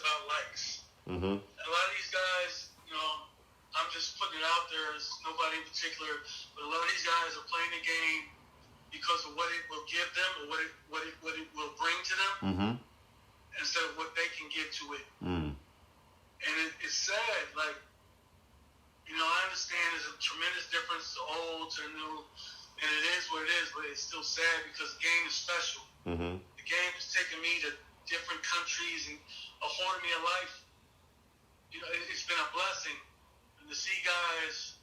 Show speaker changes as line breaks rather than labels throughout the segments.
about likes.
Mm-hmm.
A lot of these guys, I'm just putting it out there as nobody in particular, but a lot of these guys are playing the game because of what it will give them or what it will bring to them,
Mm-hmm.
instead of what they can give to it.
Mm.
And it's sad. Like, I understand there's a tremendous difference to old to new, and it is what it is, but it's still sad because the game is special.
Mm-hmm.
The game has taken me to different countries and afforded me a life. It's been a blessing. And to see guys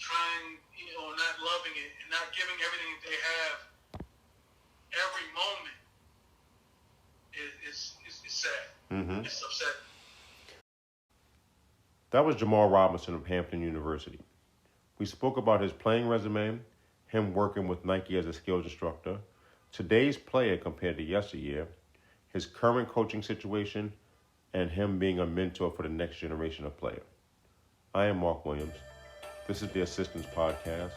trying, not loving it and not giving everything that they have every moment, it's sad.
Mm-hmm.
It's upsetting.
That was Jamal Robinson of Hampton University. We spoke about his playing resume, him working with Nike as a skills instructor, today's player compared to yesteryear, his current coaching situation, and him being a mentor for the next generation of player. I am Mark Williams. This is the Assistants Podcast,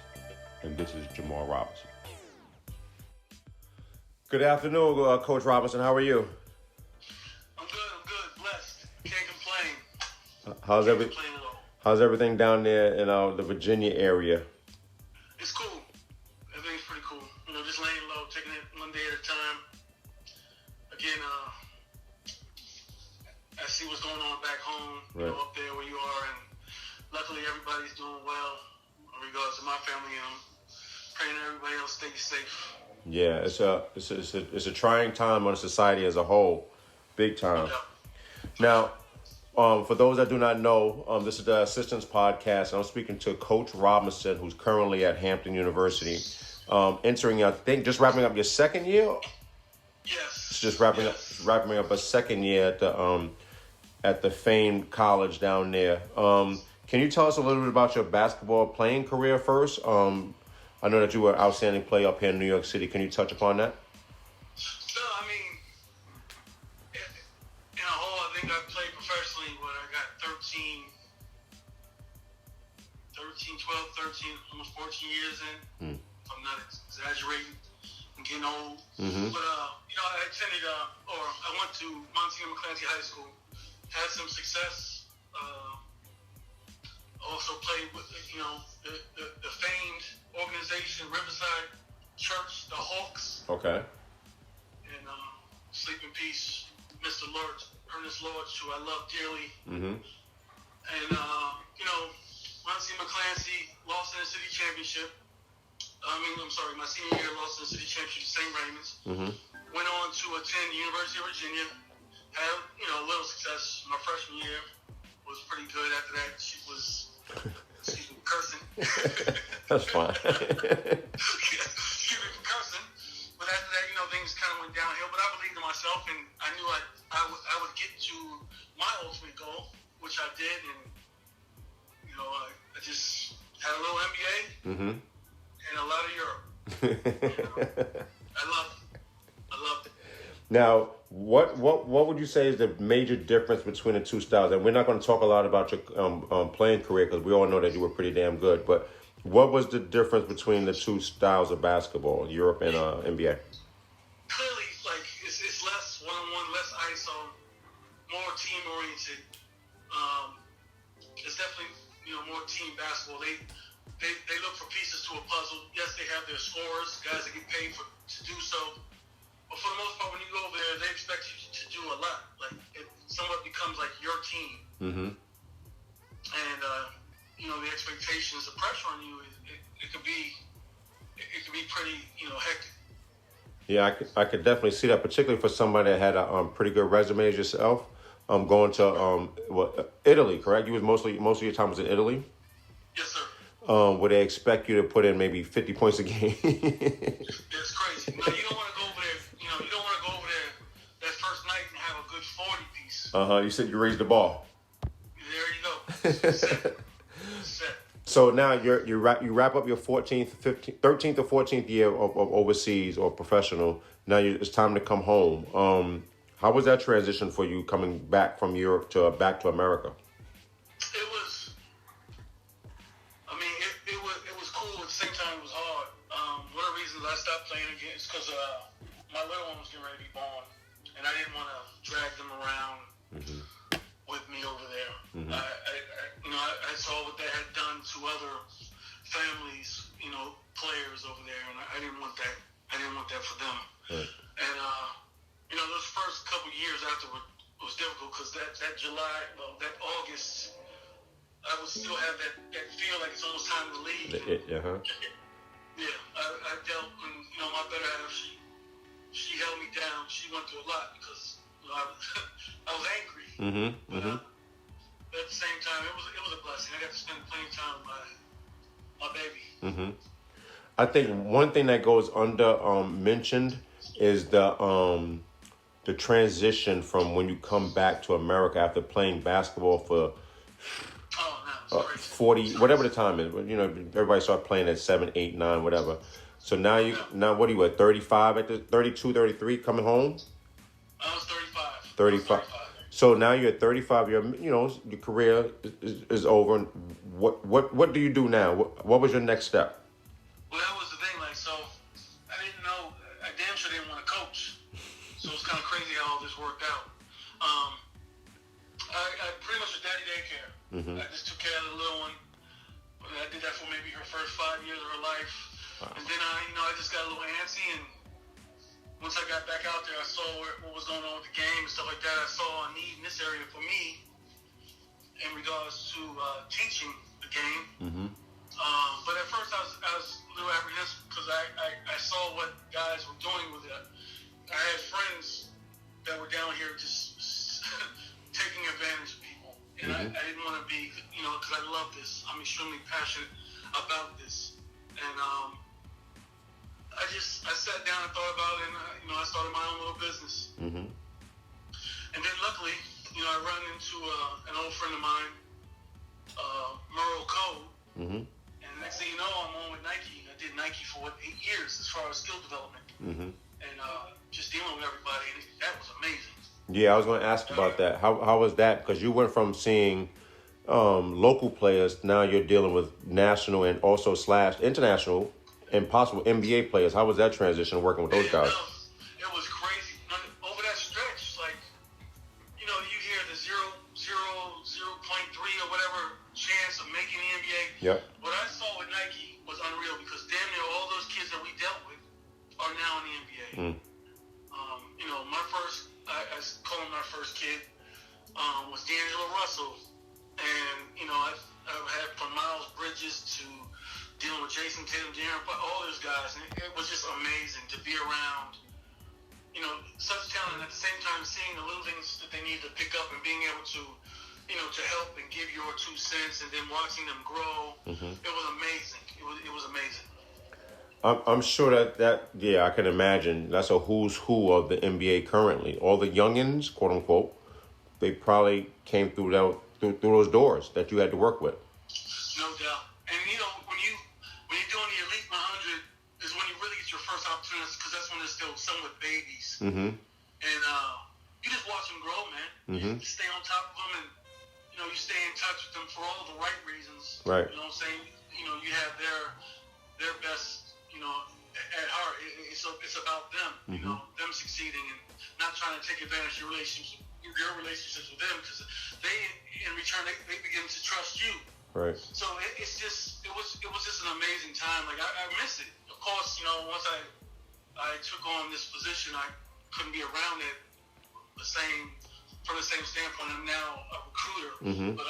and this is Jamal Robinson. Good afternoon, Coach Robinson. How are you?
I'm good, blessed. Can't complain.
How's everything down there in the Virginia area?
It's cool. Everything's pretty cool. Just laying low, taking it one day at a time. Again, I see what's going on back home,
right.
Up there where you are, and luckily everybody's doing well in regards to my family, and I'm praying everybody else stays safe.
Yeah, it's a trying time on society as a whole, big time. Now, for those that do not know, this is the Assistants Podcast. I'm speaking to Coach Robinson, who's currently at Hampton University, entering, I think, just wrapping up your second year.
Yes.
Just wrapping up a second year at the famed college down there. Can you tell us a little bit about your basketball playing career first? I know that you were an outstanding player up here in New York City. Can you touch upon that?
No, I mean, in a whole, I think I played professionally when I got 13, 12, 13, almost 14 years in. If I'm not exaggerating. I'm getting old.
Mm-hmm.
But, I attended, I went to Monsignor McClancy High School, had some success. Also played with, the famed organization, Riverside Church, the Hawks.
Okay.
And sleep in peace, Mr. Ernest Lords, who I love dearly.
Mm-hmm.
And, Monsignor McClancy lost in the city championship. My senior year lost in the city championship to St. Raymond's.
Mm-hmm.
Went on to attend the University of Virginia. Had, a little success. My freshman year was pretty good. After that, she was, cursing.
That's fine.
Excuse me for cursing. But after that, things kind of went downhill. But I believed in myself, and I knew I would get to my ultimate goal, which I did. And, I just had a little NBA.
Mm-hmm.
And a lot of Europe. I loved it.
Now, what would you say is the major difference between the two styles? And we're not going to talk a lot about your playing career because we all know that you were pretty damn good. But what was the difference between the two styles of basketball, Europe and NBA?
Clearly, it's less one-on-one, less ISO, more team-oriented. It's definitely more team basketball. They look for pieces to a puzzle. Yes, they have their scorers, guys that get paid to do so. But for the most part, when you go over there, they expect you to do a lot. Like, it somewhat becomes like your team.
Mm-hmm.
And, the expectations, the pressure on you, it could be pretty, hectic.
Yeah, I could definitely see that, particularly for somebody that had a pretty good resume as yourself. Going to Italy, correct? You was most of your time was in Italy?
Yes, sir.
Where they expect you to put in maybe 50 points a game.
That's crazy. No, you don't want to go over there. You don't want to go over there that first night and have a good 40 piece.
You said you raised the ball.
There you go. Set.
So now you wrap up your 13th or 14th year of overseas or professional. Now it's time to come home. How was that transition for you coming back from Europe to back to America?
It was. It was cool. At the same time, it was hard. One of the reasons I stopped playing again is because my little one was getting ready to be born, and I didn't want to drag them around.
Mm-hmm.
those first couple years afterward was difficult because that July, that August, I would still have that feel like it's almost time to leave. Yeah, I dealt, and my better half, she held me down. She went through a lot because I was angry. But at the same time, it was a blessing. I got to spend plenty of time with my baby.
I think one thing that goes under mentioned is the transition from when you come back to America after playing basketball for 40, whatever the time is. Everybody started playing at 7, 8, 9, whatever. So now what are you at, 35, at the 32, 33, coming home?
I was 35.
35. So now you're at 35. Your career is over. What do you do now? What was your next step?
Well, that was the thing. So I didn't know. I damn sure didn't want to coach. So it's kind of crazy how all this worked out. I pretty much was daddy daycare. I just took care of the little one. I did that for maybe her first 5 years of her life. Wow. And then I just got a little antsy, and once I got back out there, I saw what was going on with the game and stuff like that. I saw a need in this area for me in regards to teaching the game. But at first I was a little apprehensive because I saw what guys were doing with it. I had friends that were down here just taking advantage of people. And I didn't want to be, because I love this. I'm extremely passionate about this. And I sat down and thought about it, and I started my own little business. And then luckily, I run into an old friend of mine, Merle Cole. And next thing you know, I'm on with Nike. I did Nike for 8 years as far as skill development. And just dealing with everybody, and that was amazing.
Yeah, I was going to ask about that. How was that? Because you went from seeing local players, now you're dealing with national and also / international and possible NBA players. How was that transition working with those guys?
It was crazy. Over that stretch, you hear the 0.3 or whatever chance of making the NBA.
Yep.
What I saw with Nike was unreal because damn near all those kids that we dealt with are now in the NBA. My first, I call him my first kid, was D'Angelo Russell. And, I've had from Miles Bridges to dealing with Jason Tatum, all those guys. And it was just amazing to be around, such talent, and at the same time seeing the little things that they need to pick up and being able to, to help and give your 2 cents, and then watching them grow. It was amazing. It was amazing.
I'm sure that I can imagine that's a who's who of the NBA currently. All the youngins, quote unquote, they probably came through those doors that you had to work with.
No doubt. And when you're doing the Elite 100 is when you really get your first opportunities, because that's when they're still somewhat babies. And you just watch them grow, man. You stay on top of them, and you stay in touch with them for all the right reasons.
Right.
You know what I'm saying? You have their best. At heart, it's about them, them succeeding and not trying to take advantage of your relationships with them, because they, in return, they begin to trust you.
Right. So
it was just an amazing time. I miss it. Of course, once I took on this position, I couldn't be around it from the same standpoint. I'm now a recruiter, but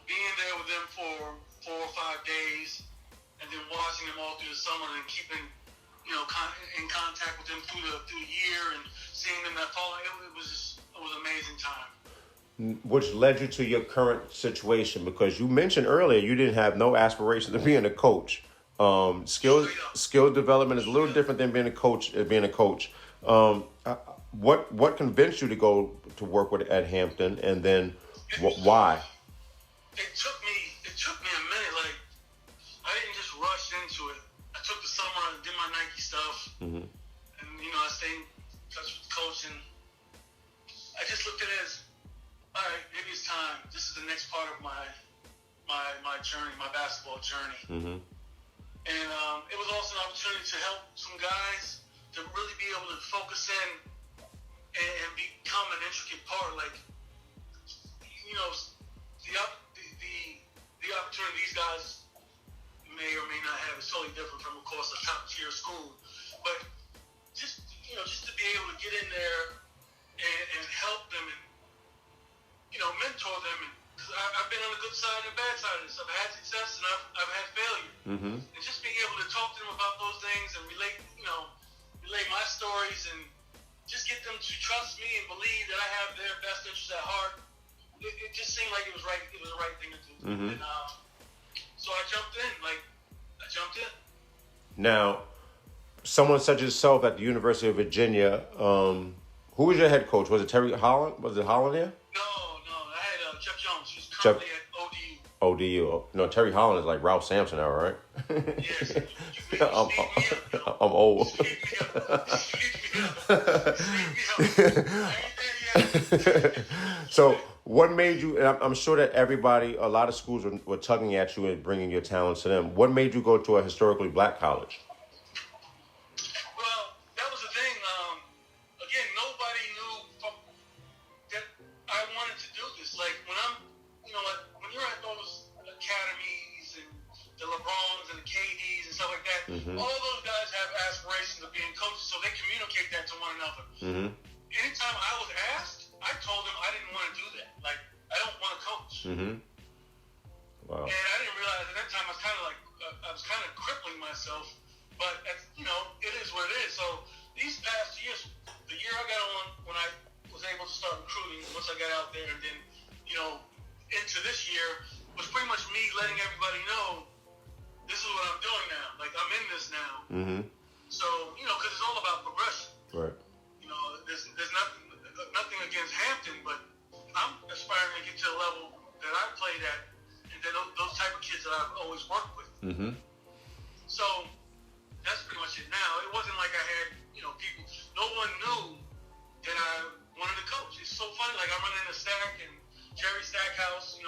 being there with them for 4 or 5 days. And then watching them all through the summer and keeping, in contact with them through the year and seeing them that fall, it was an amazing time.
Which led you to your current situation, because you mentioned earlier you didn't have no aspirations of being a coach. Skill development is a little different than being a coach. What convinced you to go to work at Hampton, and then why?
It took me a minute. I didn't just rush into it. I took the summer and did my Nike stuff. And, I stayed in touch with the coach, and I just looked at it as, all right, maybe it's time. This is the next part of my journey, my basketball journey. And it was also an opportunity to help some guys to really be able to focus in and become an intricate part. The opportunity these guys may or may not have is totally different from, of course, a top tier school. But just to be able to get in there the good side and the bad side of this. I've had success and I've had failure.
Mm-hmm.
And just being able to talk to them about those things and relate my stories and just get them to trust me and believe that I have their best interests at heart. It just seemed like it was right. It was the right thing to do.
Mm-hmm.
And so I jumped in.
Now, someone such as yourself at the University of Virginia, who was your head coach? Was it Terry Holland? Was it Holland there?
No. I had Jeff Jones, who's currently at ODU.
ODU. No, Terry Holland is like Ralph Sampson now, right?
Yes.
I'm old. So, what made you? And I'm sure that a lot of schools were tugging at you and bringing your talents to them. What made you go to a historically black college?
Well, that was the thing. Again, nobody knew that I wanted to do this. Like when you're at those academies and the LeBrons and the KDs and stuff like that,
Mm-hmm.
all those guys have aspirations of being coaches, so they communicate that to one another.
Mm-hmm.
Anytime I was asked, I told them I didn't want to do that. Like, I don't want to coach.
Mm-hmm. Wow.
And I didn't realize at that time I was kind of crippling myself. But it is what it is. So these past years, the year I got on when I was able to start recruiting, once I got out there, and then into this year was pretty much me letting everybody know this is what I'm doing now. Like, I'm in this now.
Mm-hmm.
So because it's all about progression.
Right.
There's nothing against Hampton, but I'm aspiring to get to the level that I played at, and then those type of kids that I've always worked with.
Mm-hmm.
So that's pretty much it now. It wasn't like I had, people. No one knew that I wanted to coach. It's so funny. Like, I'm running a Stack and Jerry Stackhouse,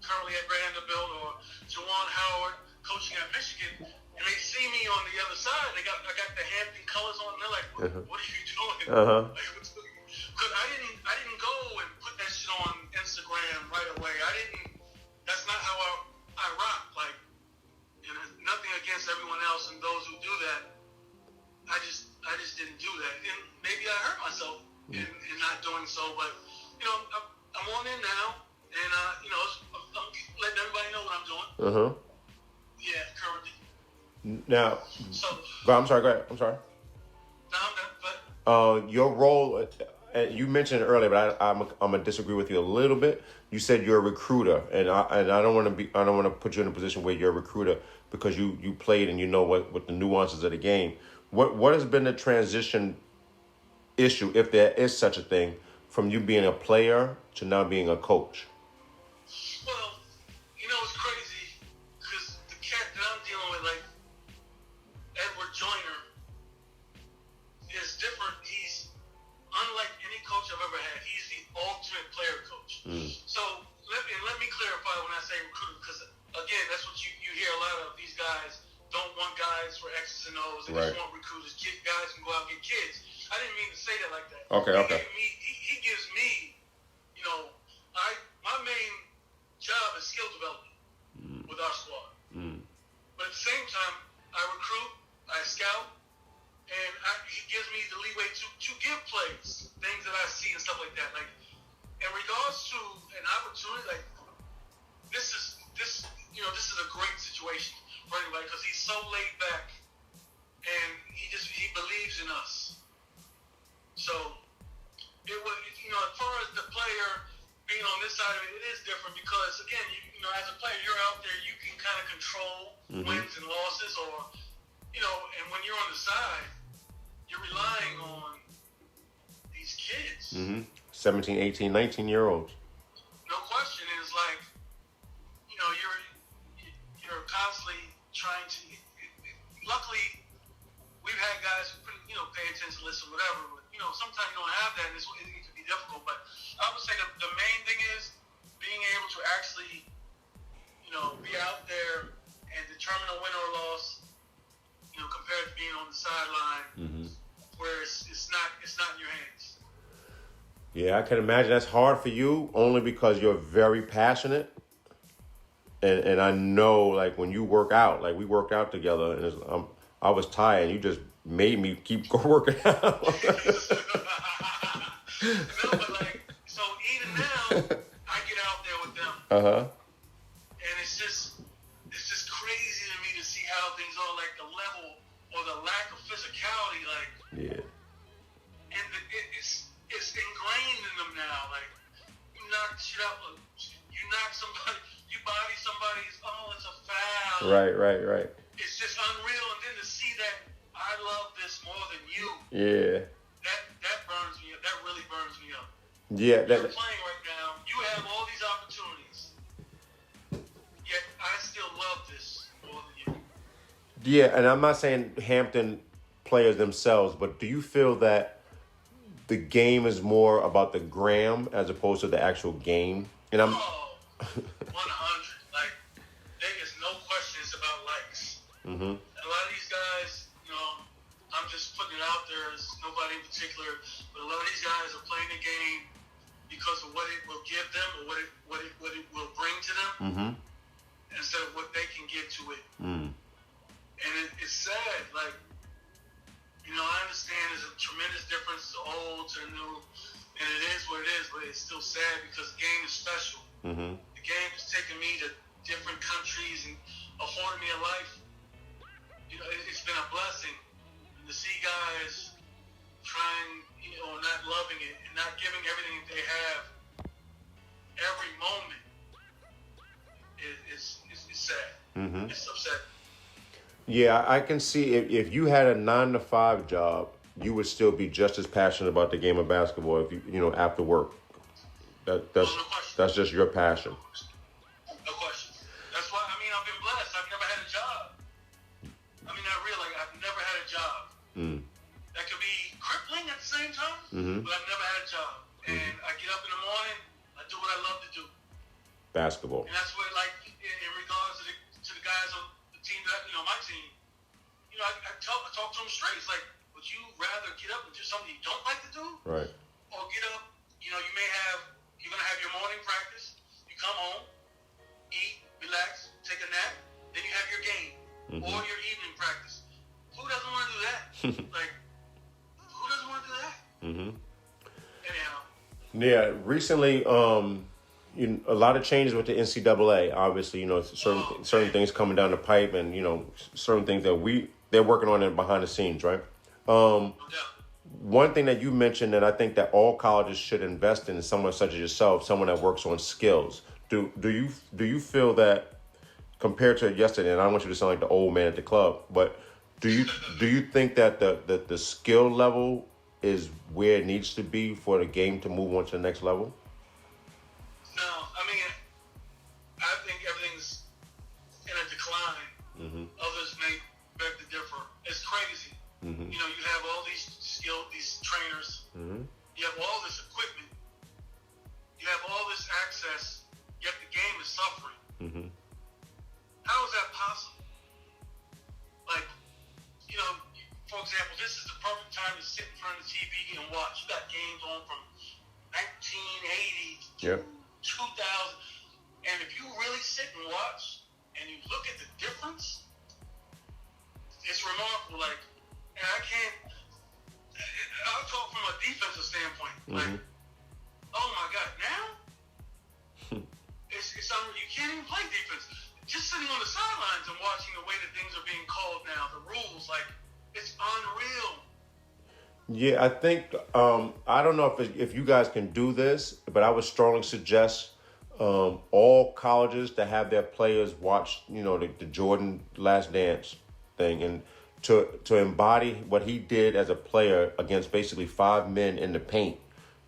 currently at Vanderbilt, or Jawan Howard coaching at Michigan, and they see me on the other side. I got the Hampton colors on, and they're like, "What are you doing?"
Uh-huh.
Because I didn't go and put that shit on Instagram right away. That's not how I rock. Like, nothing against everyone else and those who do that. I just didn't do that. And maybe I hurt myself in not doing so. But I'm on in now, and I'm letting everybody know what I'm doing.
Uh-huh.
Yeah, currently.
Now,
So.
I'm sorry. Go ahead. I'm sorry.
No, I'm not. But.
Your role. You mentioned it earlier, but I'm gonna disagree with you a little bit. You said you're a recruiter, and I don't want to put you in a position where you're a recruiter because you played and you know what the nuances of the game. What has been the transition issue, if there is such a thing, from you being a player to now being a coach?
Well, it's crazy because the cat that I'm dealing with, like Edward Joyner, is different. He's unlike any coach I've ever had. He's the ultimate player coach. So let me clarify when I say recruiter, because again, that's what you hear a lot of. These guys don't want guys for X's and O's. They just want recruiters. Guys can go out and get kids. I didn't mean to say that like that.
Okay.
He gives me, my main job is skill development with our squad. But at the same time, I recruit, I scout, and he gives me the leeway to give plays, things that I see and stuff like that. Like, in regards to an opportunity, like, this is a great situation for anybody because he's so laid back and he believes in us. So it was, as far as the player being on this side of it, it is different because, again, as a player, you're out there, you can kind of control wins and losses, or, and when you're on the side, you're relying on these kids.
17, 18, 19-year-olds.
No question. It's like, you're constantly trying to. Luckily, we've had guys who pay attention, listen, whatever. But sometimes you don't have that, and it can be difficult. But I would say the main thing is being able to actually, be out there and determine a win or loss. Compared to being on the sideline, where it's not in your hands.
Yeah, I can imagine that's hard for you only because you're very passionate. And I know, like, when you work out, like, we worked out together, and I was tired, and you just made me keep working out.
No, but, like, so even now, I get out there with them. physicality, like,
Yeah.
and it's ingrained in them now. Like, you knock shit out, you knock somebody, you body somebody's, oh, it's a foul.
Right.
It's just unreal. And then to see that I love this more than you.
Yeah.
That burns me up. That really burns me up.
Yeah.
You're playing right now. You have all these opportunities. Yet I still love this more than you.
Yeah, and I'm not saying Hampton players themselves, but do you feel that the game is more about the gram as opposed to the actual game? And I'm
100. Like, there is no questions about likes.
Mm-hmm.
A lot of these guys, I'm just putting it out there as nobody in particular, but a lot of these guys are playing the game because of what it will give them or what it will bring to them,
Mm-hmm.
instead of what they can give to it.
Mm.
And it's sad. Like, I understand there's a tremendous difference to old to new, and it is what it is, but it's still sad because the game is special.
Mm-hmm.
The game has taken me to different countries and afforded me a life. It's been a blessing. And to see guys trying, not loving it and not giving everything they have every moment, it's sad.
Mm-hmm.
It's upsetting.
Yeah, I can see if you had a 9-to-5 job, you would still be just as passionate about the game of basketball if you after work. That's just your passion.
No question. That's why I've been blessed. I've never had a job. I've never had a job.
Mm.
That could be crippling at the same time,
Mm-hmm.
but I've never had a job. And I get up in the morning, I do what I love to do.
Basketball.
And that's what, in regards to the guys on the team my team, I talk to them straight. It's like, would you rather get up and do something you don't like to do?
Right.
Or get up, you're going to have your morning practice, you come home, eat, relax, take a nap, then you have your game,
Mm-hmm.
or your evening practice. Who doesn't want to do that? Who doesn't want to do that?
Mm-hmm.
Anyhow.
Yeah, recently, a lot of changes with the NCAA. Obviously, certain things coming down the pipe, and certain things that they're working on it behind the scenes, right?
No doubt.
One thing that you mentioned that I think that all colleges should invest in is someone such as yourself, someone that works on skills. Do you feel that compared to yesterday? And I don't want you to sound like the old man at the club, but do you think that the skill level is where it needs to be for the game to move on to the next level?
No, I think everything's in a decline.
Mm-hmm.
Others may beg to differ. It's crazy.
Mm-hmm.
You have all these these trainers.
Mm-hmm.
You have all this equipment. You have all this access, yet the game is suffering.
Mm-hmm.
How is that possible? For example, this is the perfect time to sit in front of the TV and watch. You got games on from 1980 to 2000. And if you really sit and watch and you look at the difference, it's remarkable. And I'll talk from a defensive standpoint.
Mm-hmm.
Oh my God, now? It's unreal. You can't even play defense. Just sitting on the sidelines and watching the way that things are being called now, the rules, it's unreal.
Yeah, I think I don't know if you guys can do this, but I would strongly suggest all colleges to have their players watch, the Jordan Last Dance thing, and to embody what he did as a player against basically 5 men in the paint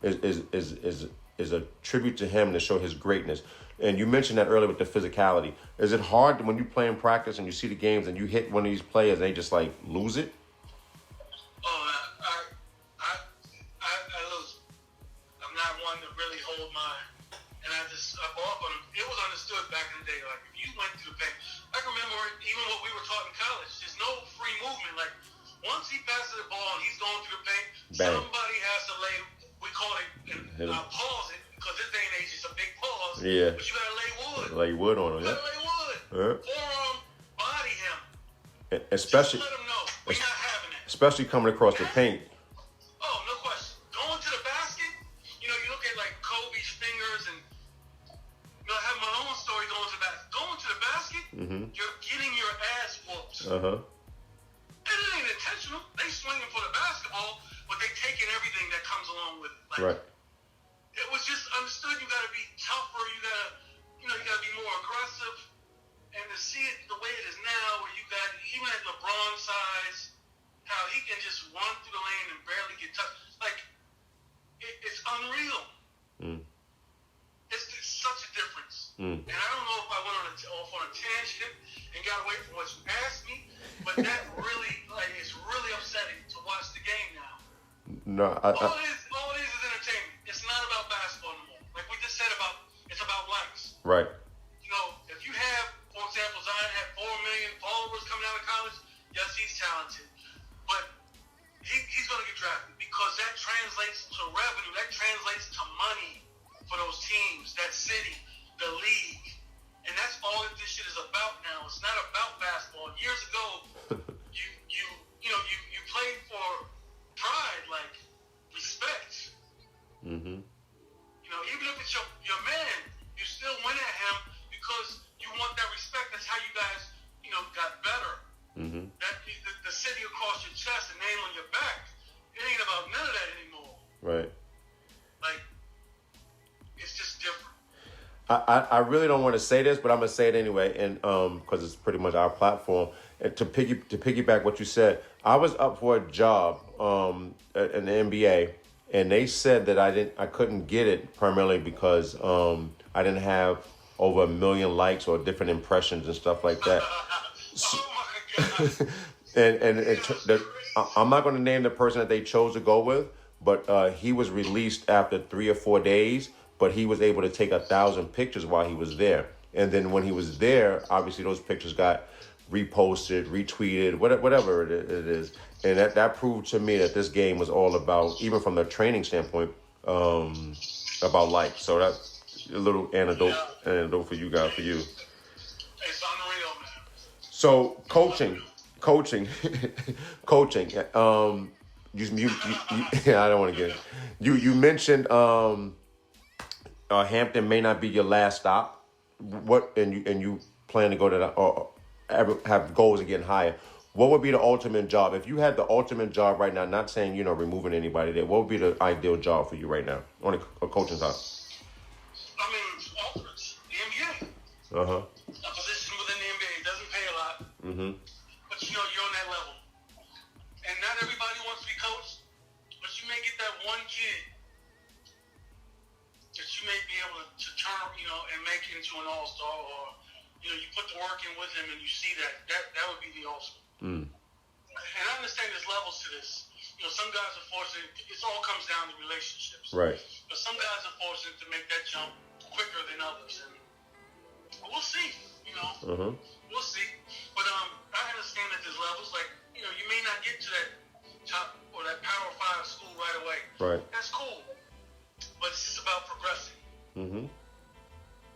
is a tribute to him to show his greatness. And you mentioned that earlier with the physicality. Is it hard when you play in practice and you see the games and you hit one of these players and they just lose it?
Oh, I lose. I'm not one to really hold mine. And I bought on him. It was understood back in the day. If you went through the paint, I can remember even what we were taught in college. There's no free movement. Once he passes the ball and he's going through the paint,
Bang.
Somebody has to we call it, pause it, because this day and age it's a big pause.
Yeah.
But you got to lay wood.
Lay wood on him,
You got to lay wood.
Yeah.
Forearm, body him.
Especially,
Just let him know. We're not having it.
especially coming across the paint.
Oh, no question. Going to the basket, you look at Kobe's fingers, and I have my own story going to the basket. Going to the basket,
Mm-hmm.
you're getting your ass whooped.
Uh-huh.
And it ain't intentional. catching them. They swinging for the basketball, but they taking everything that comes along with it. Like,
right.
It was just understood. You got to be tougher. You got to be more aggressive. And to see it the way it is now, where you got even at LeBron size, how he can just run through the lane and barely get touched. Like, it's unreal.
Mm.
It's such a difference.
Mm.
And I don't know if I went off on a tangent and got away from what you asked me, but that really, it's really upsetting to watch the game now.
No,
all it is is entertainment. It's not about basketball anymore. Like we just said it's about likes.
Right.
You know, if you have, for example, Zion had 4 million followers coming out of college, yes, he's talented. But he's going to get drafted because that translates to revenue. That translates to money for those teams, that city, the league. And that's all that this shit is about now. It's not about basketball. Years ago, you played for pride, like respect.
Mm-hmm.
You know, even if it's your man, you still win at him because you want that respect. That's how you guys, got better.
Mm-hmm.
That the city across your chest, the name on your back. It ain't about none of that anymore.
Right.
Like, it's just different.
I really don't want to say this, but I'm gonna say it anyway, and because it's pretty much our platform. And to piggyback what you said, I was up for a job in the NBA, and they said that I couldn't get it primarily because I didn't have over 1 million likes or different impressions and stuff like that.
Oh my God.
and I'm not going to name the person that they chose to go with, but he was released after 3 or 4 days. But he was able to take 1,000 pictures while he was there. And then when he was there, obviously those pictures got reposted, retweeted, whatever it is. And that proved to me that this game was all about, even from the training standpoint, about life. So that's a little anecdote for you guys, for you.
It's unreal, man.
So coaching. You I don't want to get it. You mentioned Hampton may not be your last stop. And you plan to go to or have goals of getting higher. What would be the ultimate job if you had the ultimate job right now? Not saying removing anybody there. What would be the ideal job for you right now on a coaching side?
I mean, ultimates, the NBA.
A
position within the NBA doesn't pay a lot.
Mm-hmm.
But you're on that level. And not everybody wants to be coached, but you may get that one kid that you may be able to turn, and make it into an all-star, or, you put the work in with him and you see that would be the ultimate.
Mm.
And I understand there's levels to this. Some guys are fortunate, it all comes down to relationships.
Right.
But some guys are fortunate to make that jump quicker than others. And we'll see, We'll see. But I understand that there's levels. Like, you may not get to that top or that Power 5 school right away.
Right.
That's cool. But it's just about progressing.
Mm-hmm.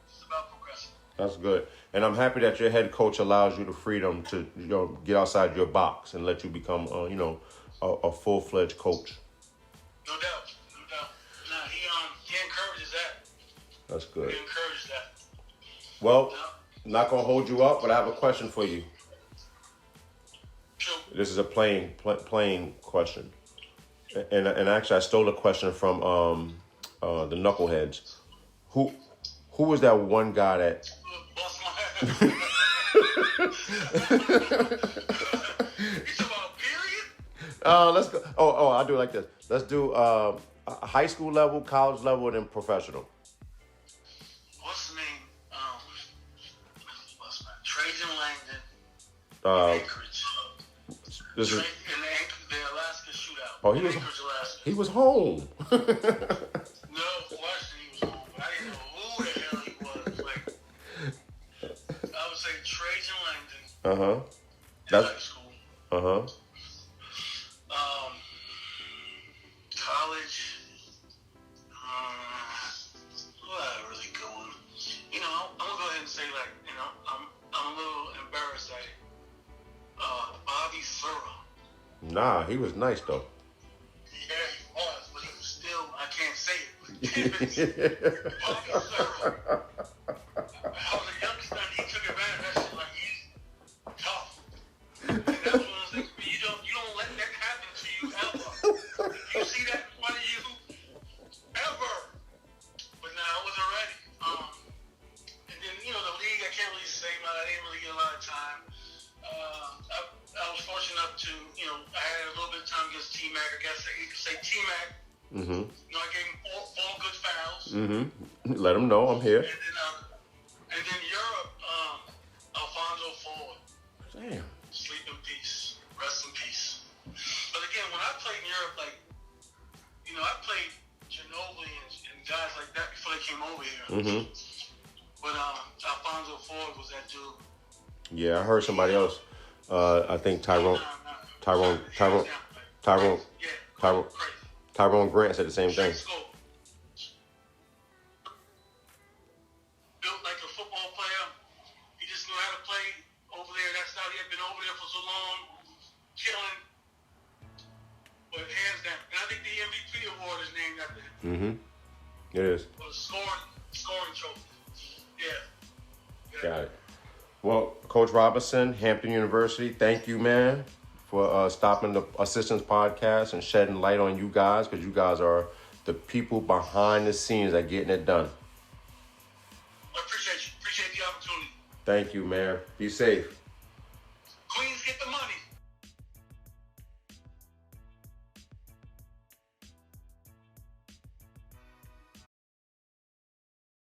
It's about progressing.
That's good. And I'm happy that your head coach allows you the freedom to, get outside your box and let you become, a full-fledged coach.
No doubt. Nah, he encourages that.
That's good.
He encourages that.
Well, not going to hold you up, but I have a question for you.
Sure.
This is a plain question. And actually, I stole a question from the Knuckleheads. Who was that one guy that...
Bust my head. You talking about period?
Let's go. I'll do it like this. Let's do high school level, college level, and then professional.
What's the name? Trajan Langdon. Anchorage.
This is
in the Alaska shootout.
Oh, he was home.
No question he was home, but I didn't know who the hell he was. Like, I would say Trajan Langdon. In high school. College. Well, really going. I'm gonna go ahead and say, like, I'm a little embarrassed at it. Bobby Thurrow.
Nah, he was nice though.
Yeah, he was, but he was still, I can't say it. Bobby Thurrow. I was a youngster and he took advantage of that shit like he's tough. And that's one of those things, you don't let that
Mm-hmm.
I gave him four good fouls.
Mm-hmm. Let him know I'm here.
And then Europe, Alfonso Ford.
Damn.
Sleep in peace. Rest in peace. But again, when I played in Europe, like, I played Ginobili and guys like that before they came over here.
Mm-hmm.
But Alfonso Ford was that dude.
Yeah, I heard somebody else. I think Tyrone Grant said the same thing.
Built like a football player. He just knew how to play over there. That's how he had been over there for so long. Killing. But hands down. And I think the MVP award is named after him.
Mm-hmm. It is.
For the scoring trophy. Yeah.
Got it. Well, Coach Robinson, Hampton University, thank you, man, for stopping the Assistants Podcast and shedding light on you guys, because you guys are the people behind the scenes that getting it done.
I appreciate you. Appreciate the opportunity.
Thank you, man. Be safe.